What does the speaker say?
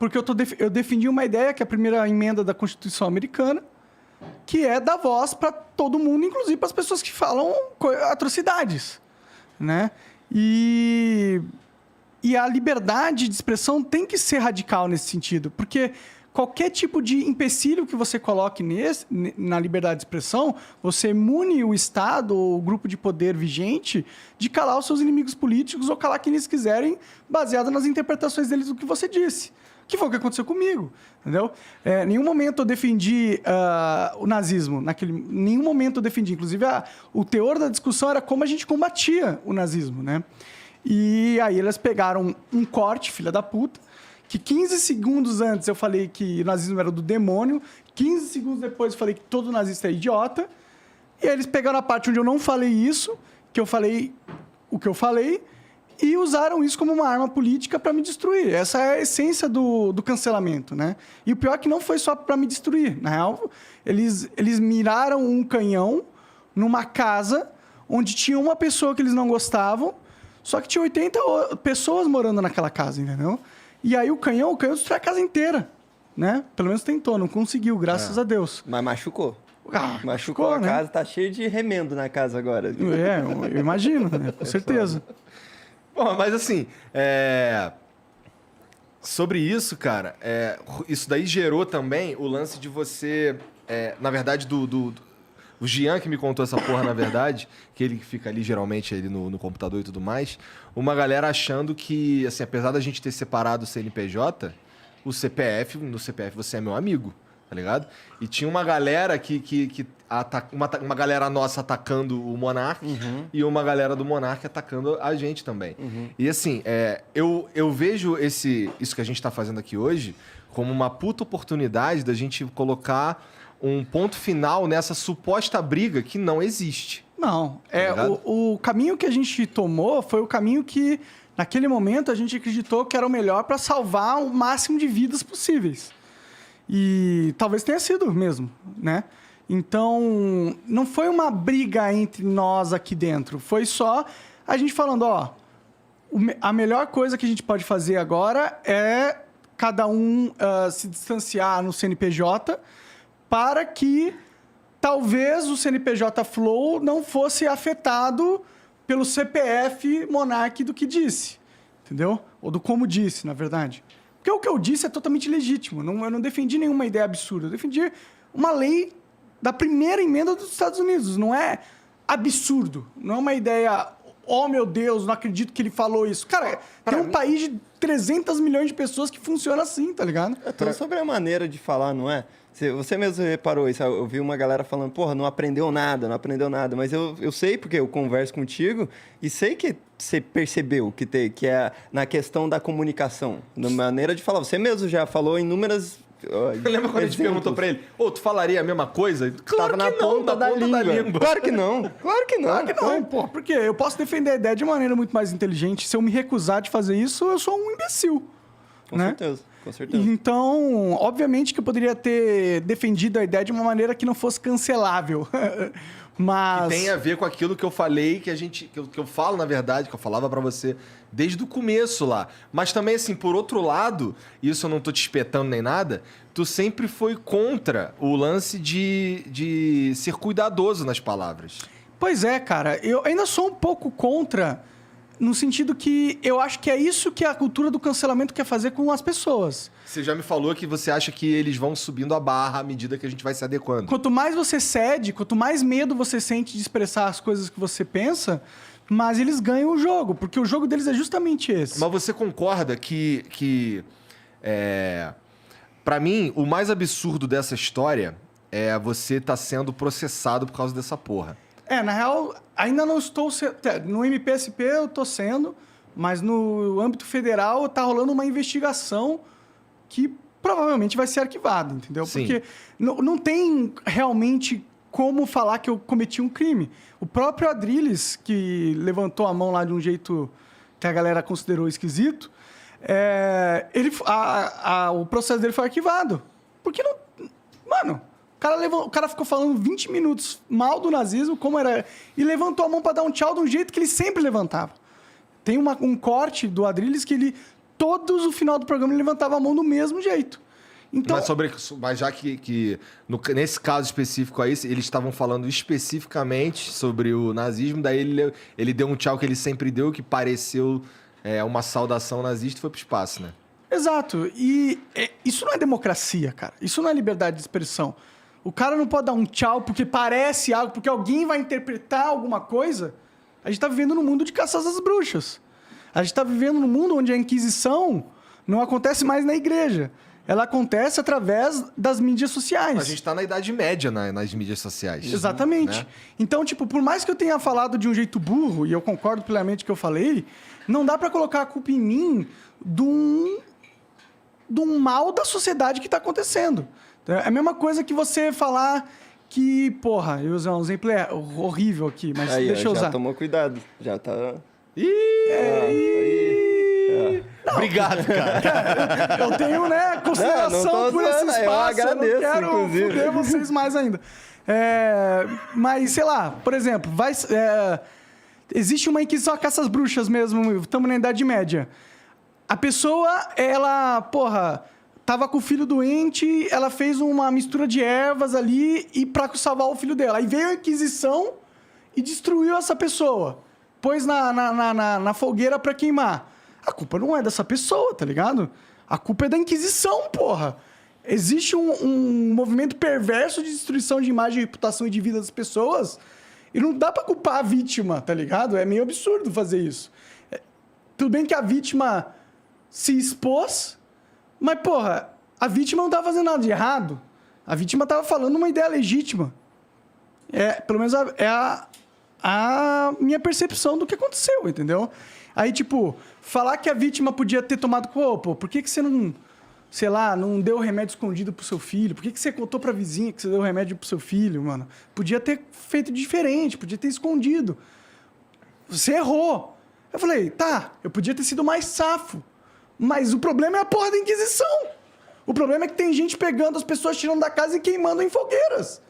Porque eu defendi uma ideia, que é a primeira emenda da Constituição americana, que é dar voz para todo mundo, inclusive para as pessoas que falam atrocidades, né? E a liberdade de expressão tem que ser radical nesse sentido, porque qualquer tipo de empecilho que você coloque na liberdade de expressão, você imune o Estado ou o grupo de poder vigente de calar os seus inimigos políticos ou calar quem eles quiserem, baseado nas interpretações deles do que você disse. Que foi o que aconteceu comigo, entendeu? Em nenhum momento eu defendi o nazismo. Nenhum momento eu defendi. Inclusive, o teor da discussão era como a gente combatia o nazismo, né? E aí eles pegaram um corte, filha da puta, que 15 segundos antes eu falei que o nazismo era do demônio, 15 segundos depois eu falei que todo nazista é idiota, e aí eles pegaram a parte onde eu não falei isso, que eu falei o que eu falei, e usaram isso como uma arma política para me destruir. Essa é a essência do cancelamento, né? E o pior é que não foi só para me destruir. Na real, eles miraram um canhão numa casa onde tinha uma pessoa que eles não gostavam, só que tinha 80 pessoas morando naquela casa, entendeu? E aí o canhão destruiu a casa inteira, né? Pelo menos tentou, não conseguiu, graças a Deus. Mas machucou. Machucou, a né? casa, tá cheio de remendo na casa agora. Eu imagino, né? Com certeza. Bom, mas assim, sobre isso, cara, isso daí gerou também o lance de você, na verdade, o Jean que me contou essa porra, na verdade, que ele fica ali geralmente ali no computador e tudo mais, uma galera achando que, assim, apesar da gente ter separado o CNPJ, no CPF você é meu amigo, tá ligado? E tinha uma galera uma galera nossa atacando o Monark e uma galera do Monark atacando a gente também. E assim, eu vejo isso que a gente tá fazendo aqui hoje como uma puta oportunidade da gente colocar um ponto final nessa suposta briga que não existe. Não. Tá o caminho que a gente tomou foi o caminho que, naquele momento, a gente acreditou que era o melhor para salvar o máximo de vidas possíveis. E talvez tenha sido mesmo, né? Então, não foi uma briga entre nós aqui dentro. Foi só a gente falando, a melhor coisa que a gente pode fazer agora é cada um se distanciar no CNPJ para que talvez o CNPJ Flow não fosse afetado pelo CPF Monark do que disse, entendeu? Ou do como disse, na verdade. Porque o que eu disse é totalmente legítimo. Eu não defendi nenhuma ideia absurda. Eu defendi uma lei da primeira emenda dos Estados Unidos. Não é absurdo. Não é uma ideia, oh meu Deus, não acredito que ele falou isso. Cara, tem um país de 300 milhões de pessoas que funciona assim, tá ligado? É tudo sobre a maneira de falar, não é? Você mesmo reparou isso, eu vi uma galera falando, porra, não aprendeu nada, mas eu sei porque eu converso contigo e sei que você percebeu que é na questão da comunicação, na maneira de falar. Você mesmo já falou inúmeras... Lembra quando a gente perguntou pra ele, tu falaria a mesma coisa? Claro que não, na ponta da língua. Claro que não. Pô, porque eu posso defender a ideia de maneira muito mais inteligente. Se eu me recusar de fazer isso, eu sou um imbecil. Com né? certeza. Com certeza. Então, obviamente que eu poderia ter defendido a ideia de uma maneira que não fosse cancelável. Mas... Que tem a ver com aquilo que eu falei, que eu falo, na verdade, que eu falava pra você desde o começo lá. Mas também, assim, por outro lado, isso eu não tô te espetando nem nada, tu sempre foi contra o lance de ser cuidadoso nas palavras. Pois é, cara. Eu ainda sou um pouco contra, no sentido que eu acho que é isso que a cultura do cancelamento quer fazer com as pessoas. Você já me falou que você acha que eles vão subindo a barra à medida que a gente vai se adequando. Quanto mais você cede, quanto mais medo você sente de expressar as coisas que você pensa, mais eles ganham o jogo, porque o jogo deles é justamente esse. Mas você concorda que para mim, o mais absurdo dessa história é você estar sendo processado por causa dessa porra. Na real, ainda não estou... No MPSP eu estou sendo, mas no âmbito federal está rolando uma investigação que provavelmente vai ser arquivada, entendeu? Sim. Porque não tem realmente como falar que eu cometi um crime. O próprio Adrilles, que levantou a mão lá de um jeito que a galera considerou esquisito, o processo dele foi arquivado. Porque não... Mano... O cara ficou falando 20 minutos mal do nazismo, como era... E levantou a mão para dar um tchau de um jeito que ele sempre levantava. Tem um corte do Adrilles que ele... todos, no final do programa, levantavam a mão do mesmo jeito. Então, Mas já que nesse caso específico aí, eles estavam falando especificamente sobre o nazismo, daí ele deu um tchau que ele sempre deu, que pareceu uma saudação nazista e foi pro espaço, né? exato. E isso não é democracia, cara. Isso não é liberdade de expressão. O cara não pode dar um tchau porque parece algo, porque alguém vai interpretar alguma coisa. A gente tá vivendo num mundo de caças às bruxas. A gente tá vivendo num mundo onde a Inquisição não acontece mais na igreja. Ela acontece através das mídias sociais. A gente tá na Idade Média nas mídias sociais. Exatamente. Né? Então, tipo, por mais que eu tenha falado de um jeito burro, e eu concordo plenamente com o que eu falei, não dá pra colocar a culpa em mim de um mal da sociedade que tá acontecendo. É a mesma coisa que você falar que, porra, eu vou usar um exemplo horrível aqui, mas Aí, deixa eu usar. Já tomou cuidado. Já tá... Obrigado, cara. Eu tenho, né, consideração Não tô por esse zoando, eu espaço. agradeço, não quero inclusive. foder vocês mais ainda. Mas, sei lá, por exemplo, existe uma Inquisição a caças bruxas mesmo, estamos na Idade Média. A pessoa, ela, porra, tava com o filho doente, ela fez uma mistura de ervas ali e pra salvar o filho dela. Aí veio a Inquisição e destruiu essa pessoa. Pôs na fogueira pra queimar. A culpa não é dessa pessoa, tá ligado? A culpa é da Inquisição, porra. Existe um movimento perverso de destruição de imagem, reputação e de vida das pessoas e não dá pra culpar a vítima, tá ligado? É meio absurdo fazer isso. Tudo bem que a vítima se expôs, mas, porra, a vítima não tava fazendo nada de errado. A vítima tava falando uma ideia legítima. Pelo menos a minha percepção do que aconteceu, entendeu? Aí, tipo, falar que a vítima podia ter tomado... Pô, por que você não, sei lá, não deu remédio escondido pro seu filho? Por que você contou pra vizinha que você deu remédio pro seu filho, mano? Podia ter feito diferente, podia ter escondido. Você errou. Eu falei, tá, eu podia ter sido mais safo. Mas o problema é a porra da Inquisição. O problema é que tem gente pegando as pessoas, tirando da casa e queimando em fogueiras.